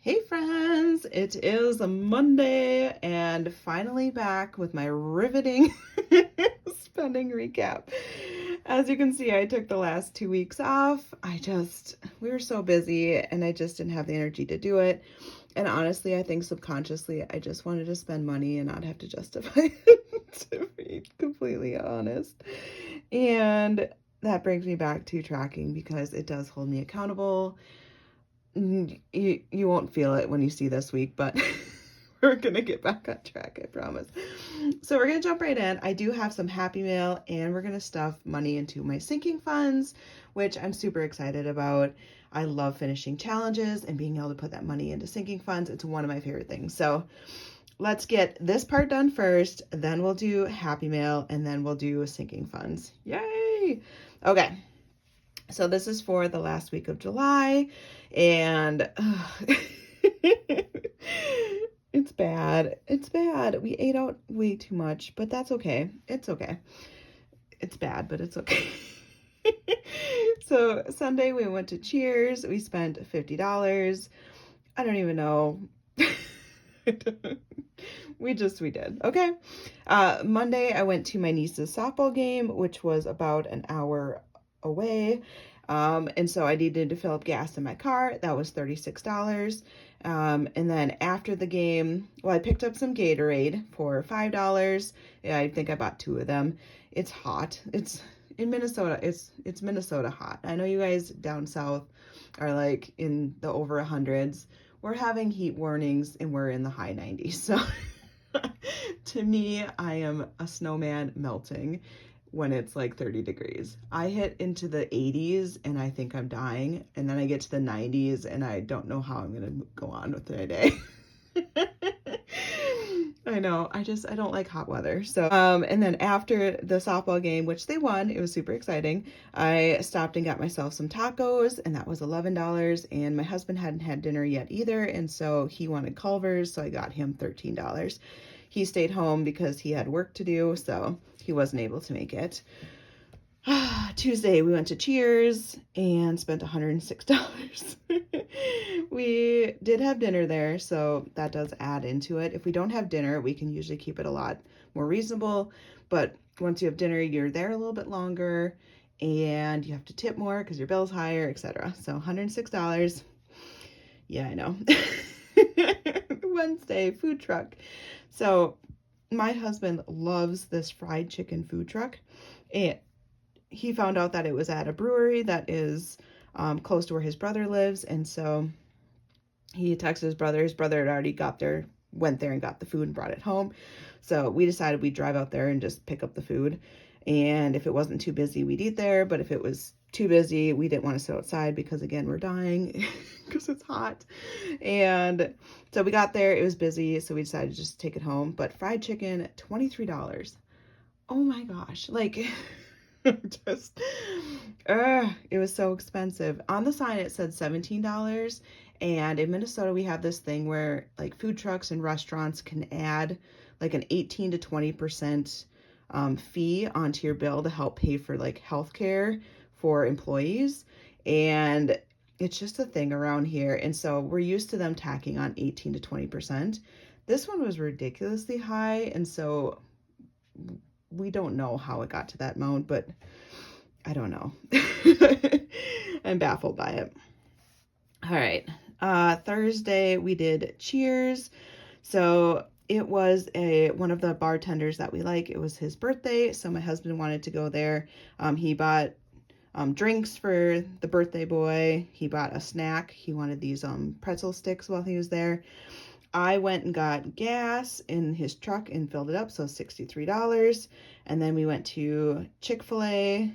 Hey friends, it is a Monday and finally back with my riveting spending recap. As you can see, I took the last 2 weeks off. We were so busy and I just didn't have the energy to do it. And honestly, I think subconsciously, I just wanted to spend money and not have to justify it, to be completely honest. And that brings me back to tracking because it does hold me accountable. You won't feel it when you see this week, but we're gonna get back on track, I promise. So we're gonna jump right in. I do have some happy mail and we're gonna stuff money into my sinking funds, which I'm super excited about. I love finishing challenges and being able to put that money into sinking funds. It's one of my favorite things. So let's get this part done first, then we'll do happy mail, and then we'll do sinking funds. Yay! Okay. So this is for the last week of July, and it's bad. It's bad. We ate out way too much, but that's okay. It's okay. It's bad, but it's okay. So Sunday we went to Cheers. We spent $50. I don't even know. We did. Okay. Monday I went to my niece's softball game, which was about an hour away. And so I needed to fill up gas in my car. That was $36. And then after the game, well, I picked up some Gatorade for $5. Yeah, I think I bought 2 of them. It's hot. It's in Minnesota. It's Minnesota hot. I know you guys down south are like in the over 100s. We're having heat warnings and we're in the high 90s. So to me, I am a snowman melting when it's like 30 degrees. I hit into the 80s and I think I'm dying. And then I get to the 90s and I don't know how I'm going to go on with my day. I know. I don't like hot weather. So, and then after the softball game, which they won, it was super exciting. I stopped and got myself some tacos and that was $11. And my husband hadn't had dinner yet either. And so he wanted Culver's. So I got him $13. He stayed home because he had work to do. So he wasn't able to make it. Tuesday, we went to Cheers and spent $106. We did have dinner there, so that does add into it. If we don't have dinner, we can usually keep it a lot more reasonable. But once you have dinner, you're there a little bit longer and you have to tip more because your bill's higher, etc. So $106. Yeah, I know. Wednesday, food truck. So my husband loves this fried chicken food truck, and he found out that it was at a brewery that is close to where his brother lives. And so he texted his brother. His brother had already went there and got the food and brought it home. So we decided we'd drive out there and just pick up the food. And if it wasn't too busy, we'd eat there. But if it was too busy, we didn't want to sit outside because, again, we're dying because it's hot. And so we got there. It was busy. So we decided to just take it home. But fried chicken, $23. Oh my gosh. Like... just it was so expensive. On the sign it said $17, and in Minnesota we have this thing where like food trucks and restaurants can add like an 18 to 20% fee onto your bill to help pay for like healthcare for employees, and it's just a thing around here. And so we're used to them tacking on 18 to 20%. This one was ridiculously high, and so we don't know how it got to that amount, but I don't know. I'm baffled by it. All right. Thursday we did Cheers. So it was one of the bartenders that we like. It was his birthday, so my husband wanted to go there. He bought drinks for the birthday boy. He bought a snack. He wanted these pretzel sticks while he was there. I went and got gas in his truck and filled it up, so $63. And then we went to Chick-fil-A.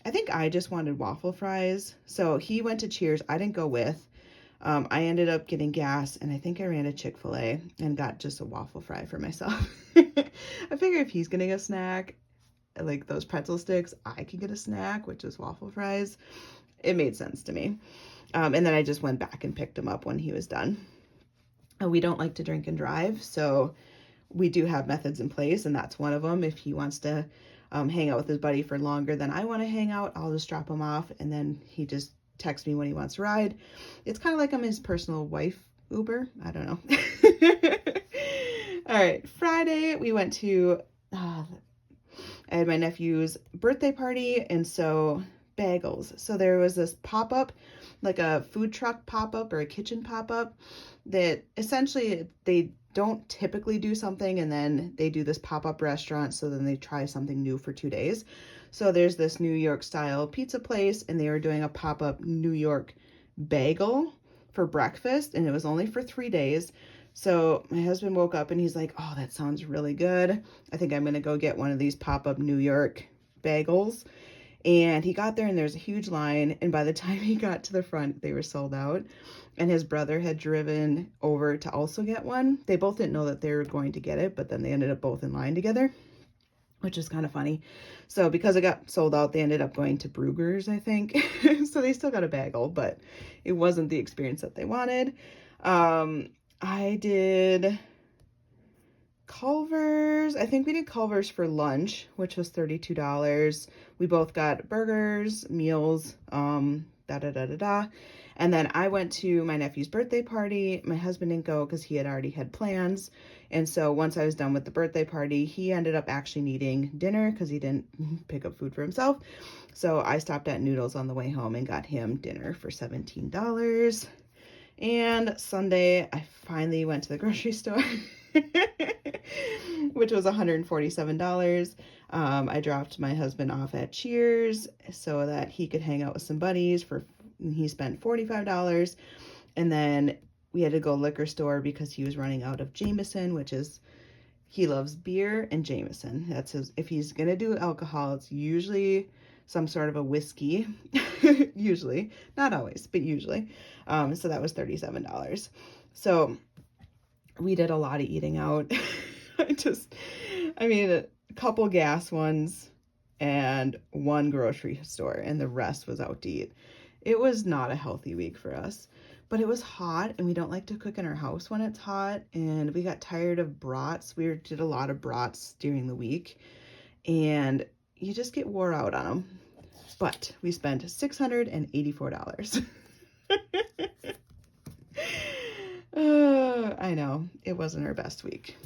I think I just wanted waffle fries. So he went to Cheers. I didn't go with. I ended up getting gas, and I think I ran to Chick-fil-A and got just a waffle fry for myself. I figure if he's getting a snack, like those pretzel sticks, I could get a snack, which is waffle fries. It made sense to me. And then I just went back and picked him up when he was done. We don't like to drink and drive, so we do have methods in place, and that's one of them. If he wants to hang out with his buddy for longer than I want to hang out, I'll just drop him off, and then he just text me when he wants a ride. It's kind of like I'm his personal wife Uber. I don't know. All right, Friday we went to, I had my nephew's birthday party, and so bagels. So there was this pop-up, like a food truck pop-up or a kitchen pop-up, that essentially they don't typically do something and then they do this pop-up restaurant, so then they try something new for 2 days. So there's this New York style pizza place, and they were doing a pop-up New York bagel for breakfast, and it was only for 3 days. So my husband woke up and he's like, oh, that sounds really good. I think I'm gonna go get one of these pop-up New York bagels. And he got there and there's a huge line, and by the time he got to the front, they were sold out. And his brother had driven over to also get one. They both didn't know that they were going to get it, but then they ended up both in line together, which is kind of funny. So because it got sold out, they ended up going to Brugger's, I think. So they still got a bagel, but it wasn't the experience that they wanted. I did Culver's. I think we did Culver's for lunch, which was $32. We both got burgers, meals, And then I went to my nephew's birthday party. My husband didn't go because he had already had plans. And so once I was done with the birthday party, he ended up actually needing dinner because he didn't pick up food for himself. So I stopped at Noodles on the way home and got him dinner for $17. And Sunday, I finally went to the grocery store, which was $147. I dropped my husband off at Cheers so that he could hang out with some buddies he spent $45. And then we had to go liquor store because he was running out of Jameson, which is, he loves beer and Jameson. That's his, if he's going to do alcohol, it's usually some sort of a whiskey, usually, not always, but usually. So that was $37. So we did a lot of eating out. A couple gas ones and one grocery store, and the rest was out to eat. It was not a healthy week for us, but it was hot, and we don't like to cook in our house when it's hot, and we got tired of brats. We did a lot of brats during the week, and you just get wore out on them. But we spent $684. I know, it wasn't our best week,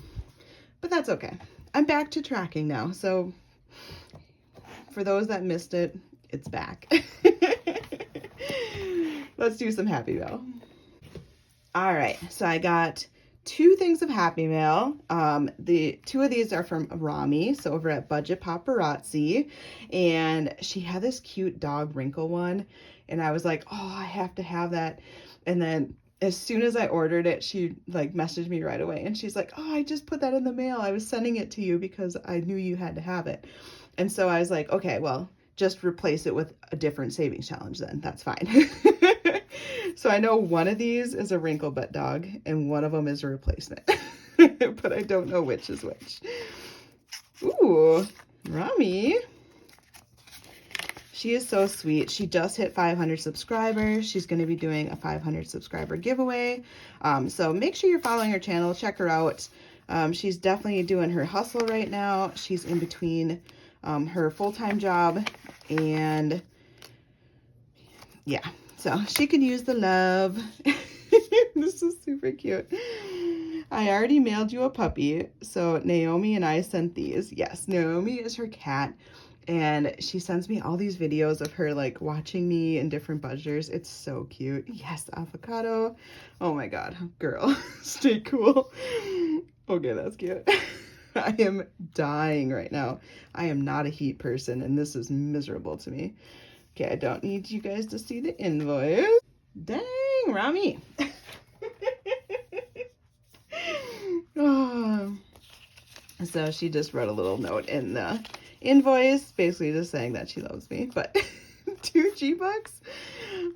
but that's okay. I'm back to tracking now, so for those that missed it, it's back. Let's do some Happy Mail. All right, so I got 2 things of Happy Mail. The 2 of these are from Rami, so over at Budget Paparazzi, and she had this cute dog wrinkle one, and I was like, oh, I have to have that. And then as soon as I ordered it, she like messaged me right away, and she's like, oh, I just put that in the mail. I was sending it to you because I knew you had to have it. And so I was like, okay, well, just replace it with a different savings challenge then. That's fine. So I know one of these is a wrinkle butt dog and one of them is a replacement, but I don't know which is which. Ooh, Rami. She is so sweet. She just hit 500 subscribers. She's going to be doing a 500 subscriber giveaway. So make sure you're following her channel. Check her out. She's definitely doing her hustle right now. She's in between her full-time job, and yeah, so she could use the love. This is super cute. I already mailed you a puppy. So Naomi and I sent these. Yes, Naomi is her cat, and she sends me all these videos of her like watching me in different budgers. It's so cute. Yes, avocado. Oh my god, girl, stay cool. Okay, that's cute. I am dying right now. I am not a heat person, and this is miserable to me. Okay, I don't need you guys to see the invoice. Dang, Rami. Oh. So she just wrote a little note in the invoice, basically just saying that she loves me, but 2 G-Bucks?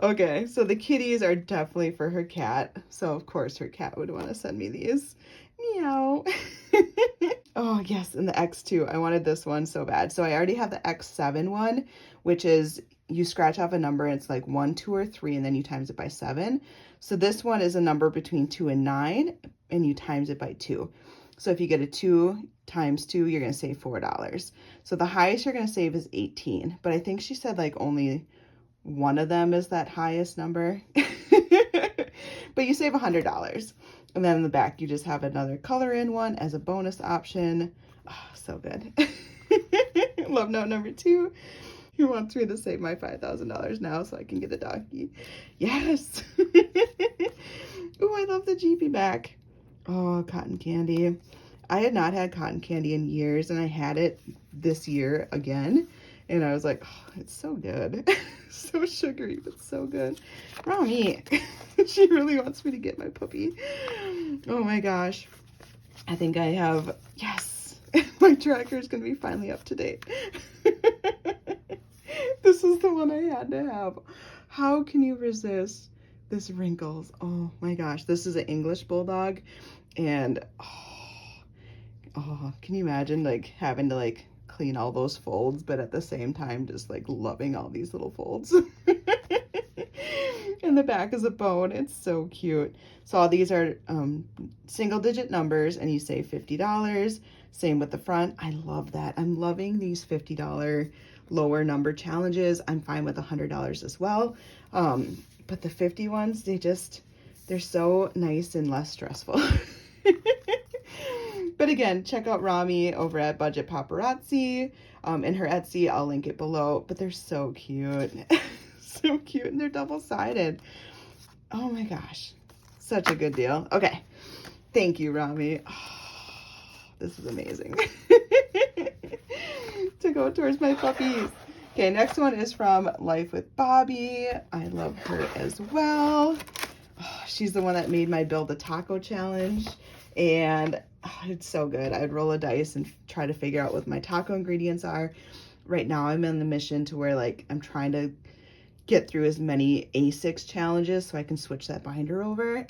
Okay, so the kitties are definitely for her cat. So of course her cat would want to send me these. Meow. Oh yes, and the X2. I wanted this one so bad. So I already have the X7 one, which is you scratch off a number and it's like 1, 2, or 3, and then you times it by 7. So this one is a number between 2 and 9, and you times it by 2. So if you get a 2 times 2, you're going to save $4. So the highest you're going to save is 18. But I think she said like only one of them is that highest number. But you save $100. And then in the back, you just have another color in one as a bonus option. Oh, so good. Love note number 2. He wants me to save my $5,000 now so I can get a doggy. Yes. Oh, I love the Jeepy back. Oh, cotton candy. I had not had cotton candy in years, and I had it this year again. And I was like, oh, it's so good. So sugary, but so good. Rami, she really wants me to get my puppy. Oh my gosh. I think I have, yes, my tracker is going to be finally up to date. This is the one I had to have. How can you resist this wrinkles? Oh my gosh. This is an English bulldog. And, oh, can you imagine like having to like clean all those folds, but at the same time just like loving all these little folds. And the back is a bone. It's so cute. So all these are single digit numbers, and you save $50. Same with the front. I love that. I'm loving these $50 lower number challenges. I'm fine with $100 as well. But the 50 ones, they're so nice and less stressful. But again, check out Rami over at Budget Paparazzi. In her Etsy, I'll link it below. But they're so cute. So cute. And they're double-sided. Oh my gosh. Such a good deal. Okay. Thank you, Rami. Oh, this is amazing. To go towards my puppies. Okay, next one is from Life with Bobby. I love her as well. Oh, she's the one that made my Build a Taco challenge. And oh, it's so good. I'd roll a dice and try to figure out what my taco ingredients are. Right now I'm on the mission to where like I'm trying to get through as many A6 challenges so I can switch that binder over.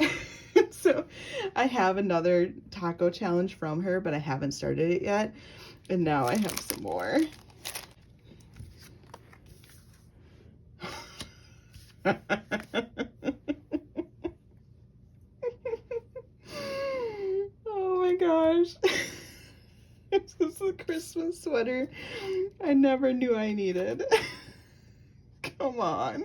So I have another taco challenge from her, but I haven't started it yet. And now I have some more. Oh my gosh. This is a Christmas sweater I never knew I needed. Come on.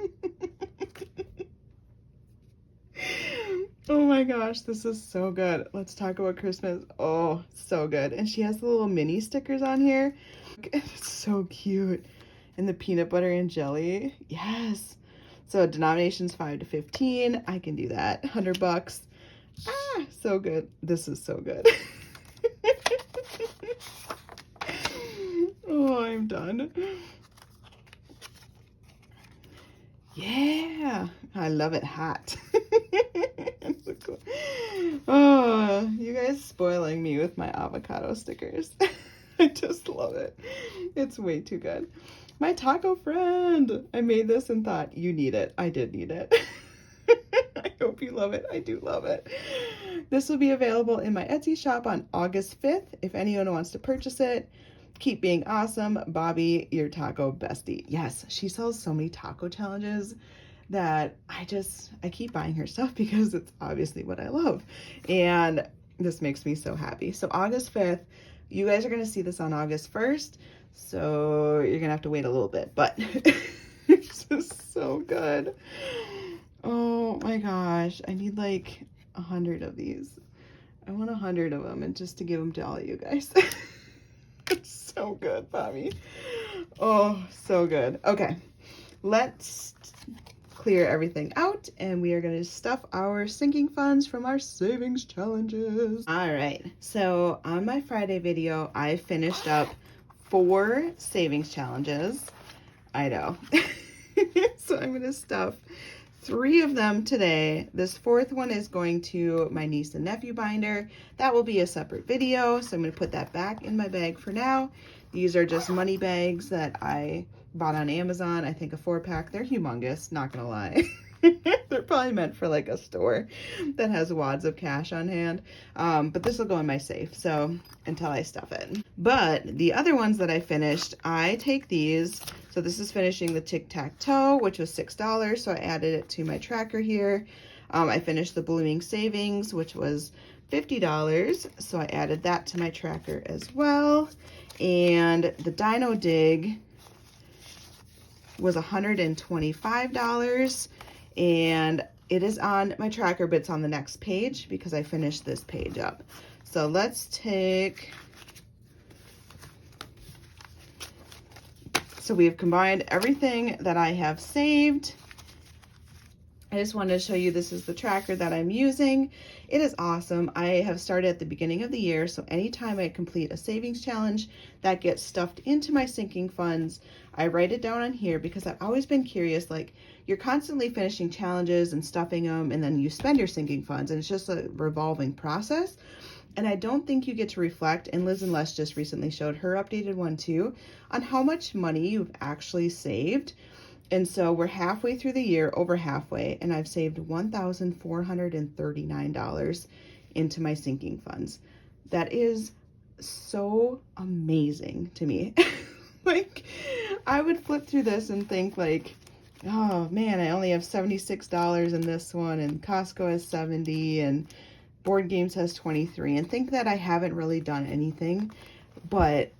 Oh my gosh, this is so good. Let's talk about Christmas. Oh, so good. And she has the little mini stickers on here. It's so cute. And the peanut butter and jelly. Yes. So denominations 5 to 15. I can do that. $100. Ah, so good. This is so good. Oh, I'm done. Yeah, I love it hot. So cool. Oh, you guys spoiling me with my avocado stickers. I just love it. It's way too good. My taco friend. I made this and thought, you need it. I did need it. I hope you love it. I do love it. This will be available in my Etsy shop on August 5th. If anyone wants to purchase it, keep being awesome. Bobby, your taco bestie. Yes, she sells so many taco challenges that I keep buying her stuff because it's obviously what I love. And this makes me so happy. So August 5th, you guys are going to see this on August 1st. So you're going to have to wait a little bit, but it's just so good. Oh my gosh. I need like 100 of these. I want 100 of them and just to give them to all of you guys. It's so good, Bobby. Oh, so good. Okay, let's clear everything out and we are going to stuff our sinking funds from our savings challenges. All right, so on my Friday video, I finished up 4 savings challenges. I know. So I'm going to stuff 3 of them today. This 4th one is going to my niece and nephew binder. That will be a separate video, so I'm going to put that back in my bag for now. These are just money bags that I bought on Amazon. I think a 4-pack. They're humongous, not gonna lie. They're probably meant for like a store that has wads of cash on hand. But this will go in my safe, so until I stuff it. But the other ones that I finished, I take these. So this is finishing the tic-tac-toe, which was $6, so I added it to my tracker here. I finished the blooming savings, which was $50, so I added that to my tracker as well. And the dino dig was $125, and it is on my tracker, but it's on the next page because I finished this page up. So let's take, so we have combined everything that I have saved. I just wanted to show you this is the tracker that I'm using. It is awesome. I have started at the beginning of the year, so anytime I complete a savings challenge that gets stuffed into my sinking funds, I write it down on here because I've always been curious, like, you're constantly finishing challenges and stuffing them, and then you spend your sinking funds, and it's just a revolving process. And I don't think you get to reflect, and Liz and Les just recently showed her updated one too, on how much money you've actually saved. And so we're halfway through the year, over halfway, and I've saved $1,439 into my sinking funds. That is so amazing to me. Like, I would flip through this and think like, oh man, I only have $76 in this one, and Costco has 70, and Board Games has 23, and think that I haven't really done anything, but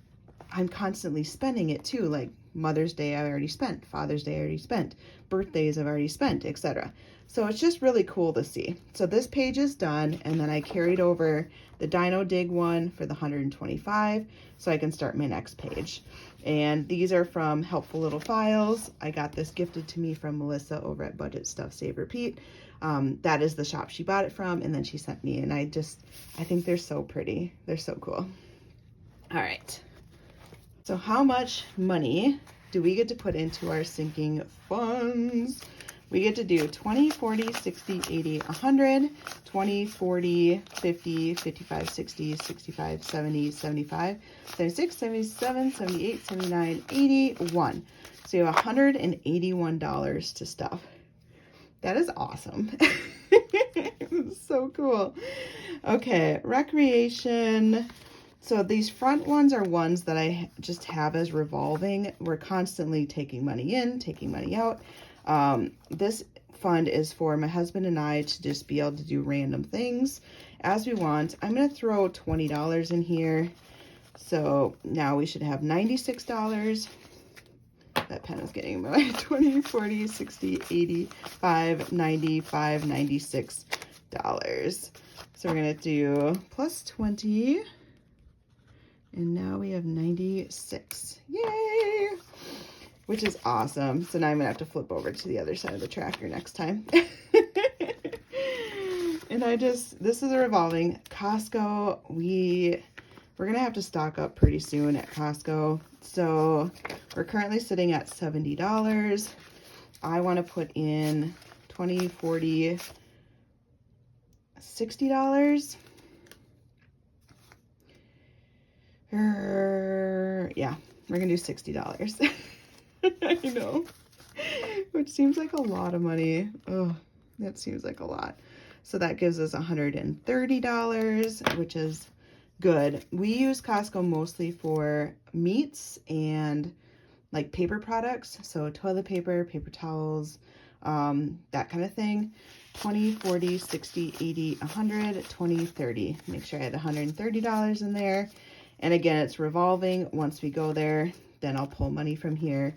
I'm constantly spending it too. Like, Mother's Day I already spent, Father's Day I already spent, birthdays I've already spent, etc. So it's just really cool to see. So this page is done, and then I carried over the Dino Dig one for the 125, so I can start my next page. And these are from Helpful Little Files. I got this gifted to me from Melissa over at Budget Stuff Save Repeat. That is the shop she bought it from, and then she sent me, and I think they're so pretty. They're so cool. All right. So how much money do we get to put into our sinking funds? We get to do 20, 40, 60, 80, 100, 20, 40, 50, 55, 60, 65, 70, 75, 76, 77, 78, 79, 81. So you have $181 to stuff. That is awesome. So cool. Okay, recreation. So these front ones are ones that I just have as revolving. We're constantly taking money in, taking money out. This fund is for my husband and I to just be able to do random things as we want. I'm going to throw $20 in here. So now we should have $96. That pen is getting in my way. 20, 40, 60, 85, 95, $96. So we're going to do plus 20. And now we have 96. Yay! Which is awesome. So now I'm going to have to flip over to the other side of the tracker next time. And this is a revolving. Costco, we're going to have to stock up pretty soon at Costco. So we're currently sitting at $70. I want to put in 20, 40, $60. Yeah, we're gonna do $60. I know, which seems like a lot of money. Oh, that seems like a lot. So that gives us $130, which is good. We use Costco mostly for meats and like paper products, so toilet paper, paper towels, that kind of thing. 20, 40, 60, 80, 100, 20, 30. Make sure I had $130 in there. And again, it's revolving. Once we go there, then I'll pull money from here.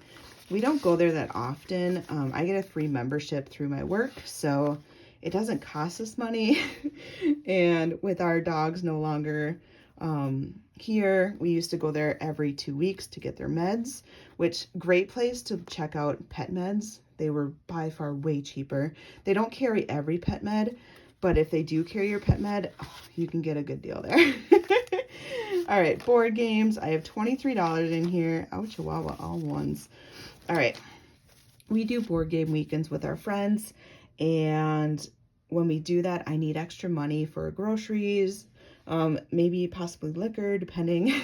We don't go there that often. I get a free membership through my work, so it doesn't cost us money. And with our dogs no longer here, we used to go there every 2 weeks to get their meds, which great place to check out pet meds. They were by far way cheaper. They don't carry every pet med, but if they do carry your pet med, you can get a good deal there. All right, board games. I have $23 in here. Oh, Chihuahua, all ones. All right, we do board game weekends with our friends, and when we do that, I need extra money for groceries, maybe possibly liquor, depending.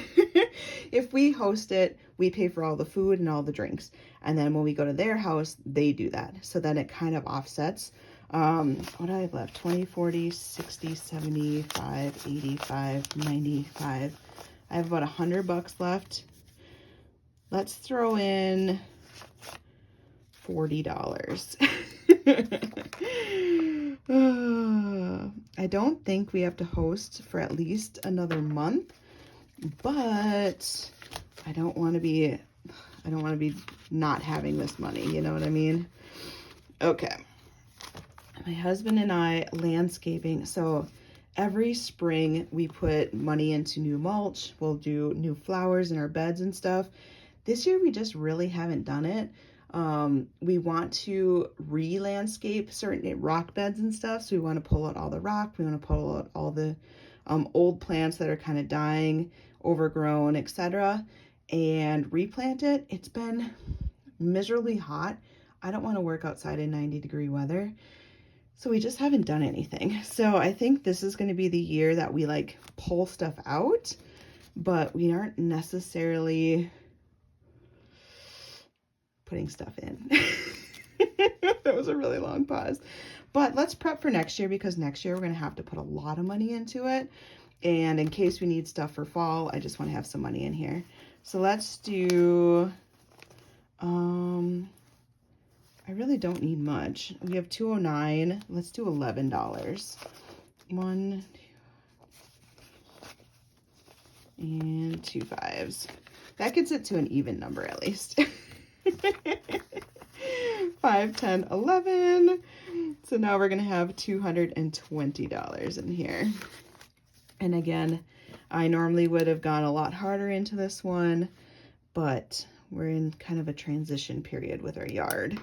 If we host it, we pay for all the food and all the drinks, and then when we go to their house, they do that. So then it kind of offsets. What do I have left? 20, 40, 60, 75, 85, 95. I have about $100 left. Let's throw in $40. I don't think we have to host for at least another month, but I don't want to be, I don't want to be not having this money. You know what I mean? Okay. My husband and I landscaping. So every spring we put money into new mulch. We'll do new flowers in our beds and stuff. This year we just really haven't done it. We want to re-landscape certain rock beds and stuff. So we want to pull out all the rock. We want to pull out all the old plants that are kind of dying, overgrown, etc. and replant it. It's been miserably hot. I don't want to work outside in 90-degree weather. So we just haven't done anything. So I think this is going to be the year that we like pull stuff out, but we aren't necessarily putting stuff in. That was a really long pause. But let's prep for next year, because next year we're going to have to put a lot of money into it. And in case we need stuff for fall, I just want to have some money in here. So let's do, I really don't need much. We have $209. Let's do $11. 1, 2, and 2 5s. That gets it to an even number at least. 5, 10, 11. So now we're going to have $220 in here. And again, I normally would have gone a lot harder into this one, but we're in kind of a transition period with our yard.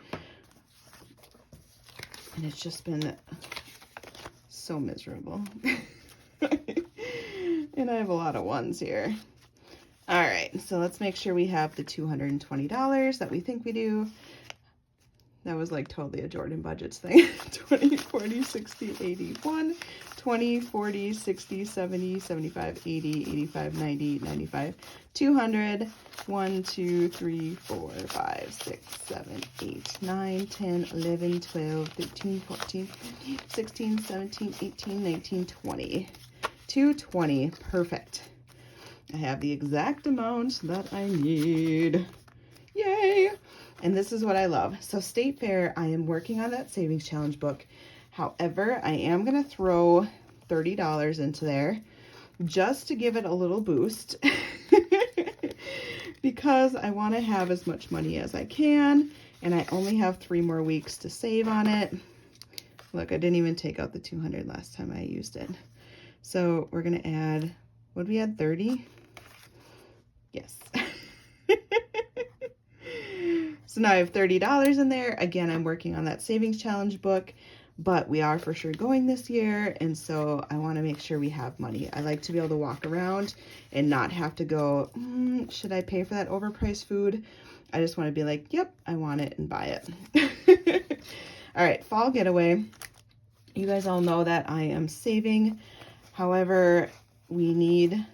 And it's just been so miserable. And I have a lot of ones here. All right, so let's make sure we have the $220 that we think we do. That was like totally a Jordan Budgets thing. 20, 40, 60, 80, 1, 20, 40, 60, 70, 75, 80, 85, 90, 95, 200, 1, 2, 3, 4, 5, 6, 7, 8, 9, 10, 11, 12, 13, 14, 15, 16, 17, 18, 19, 20. 220, perfect. I have the exact amount that I need. Yay! And this is what I love. So State Fair, I am working on that savings challenge book. However, I am going to throw $30 into there just to give it a little boost because I want to have as much money as I can, and I only have 3 more weeks to save on it. Look, I didn't even take out the 200 last time I used it. So we're going to add, what did we add, 30? Yes. So now I have $30 in there. Again, I'm working on that savings challenge book, but we are for sure going this year. And so I want to make sure we have money. I like to be able to walk around and not have to go, should I pay for that overpriced food? I just want to be like, yep, I want it and buy it. All right, fall getaway. You guys all know that I am saving. However, we need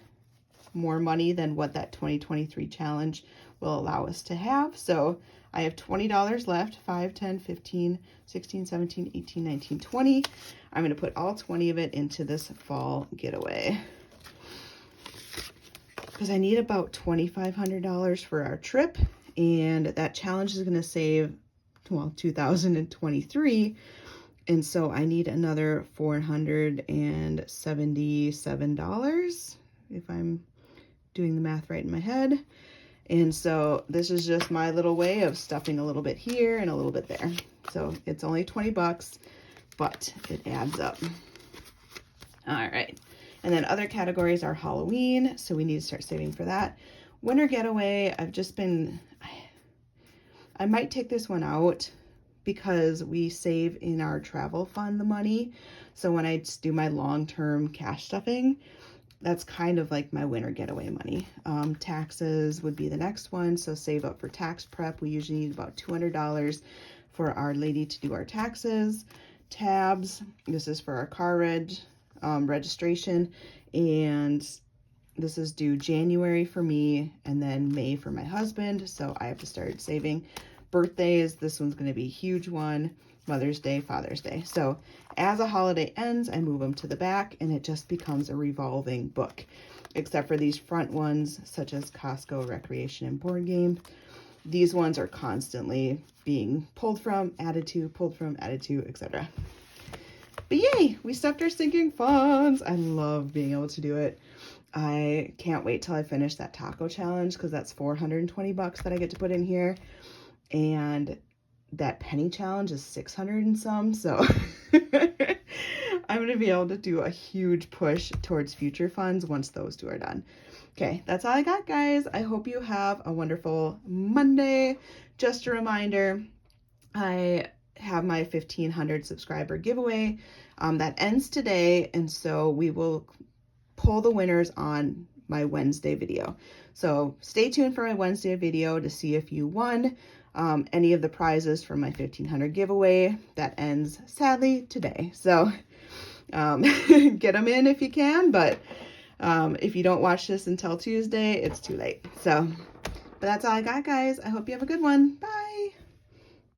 more money than what that 2023 challenge will allow us to have. So I have $20 left, 5, 10, 15, 16, 17, 18, 19, 20. I'm going to put all 20 of it into this fall getaway because I need about $2,500 for our trip, and that challenge is going to save, well, $2,023. And so I need another $477 if I'm doing the math right in my head. And so this is just my little way of stuffing a little bit here and a little bit there. So it's only 20 bucks, but it adds up. All right. And then other categories are Halloween. So we need to start saving for that. Winter getaway, I might take this one out because we save in our travel fund the money. So when I do my long-term cash stuffing, that's kind of like my winter getaway money. Taxes would be the next one. So save up for tax prep. We usually need about $200 for our lady to do our taxes. Tabs, this is for our car registration. And this is due January for me and then May for my husband. So I have to start saving. Birthdays, this one's going to be a huge one. Mother's Day, Father's Day. So as a holiday ends, I move them to the back and it just becomes a revolving book, except for these front ones, such as Costco, recreation, and board game. These ones are constantly being pulled from, added to, etc. But yay, we stuffed our sinking funds. I love being able to do it. I can't wait till I finish that taco challenge because that's 420 bucks that I get to put in here. And that penny challenge is 600 and some. So I'm going to be able to do a huge push towards future funds once those two are done. Okay, that's all I got, guys. I hope you have a wonderful Monday. Just a reminder, I have my 1,500 subscriber giveaway that ends today. And so we will pull the winners on my Wednesday video. So stay tuned for my Wednesday video to see if you won any of the prizes from my 1,500 giveaway that ends sadly today. So get them in if you can, but if you don't watch this until Tuesday, it's too late. So, but that's all I got, guys. I hope you have a good one. Bye.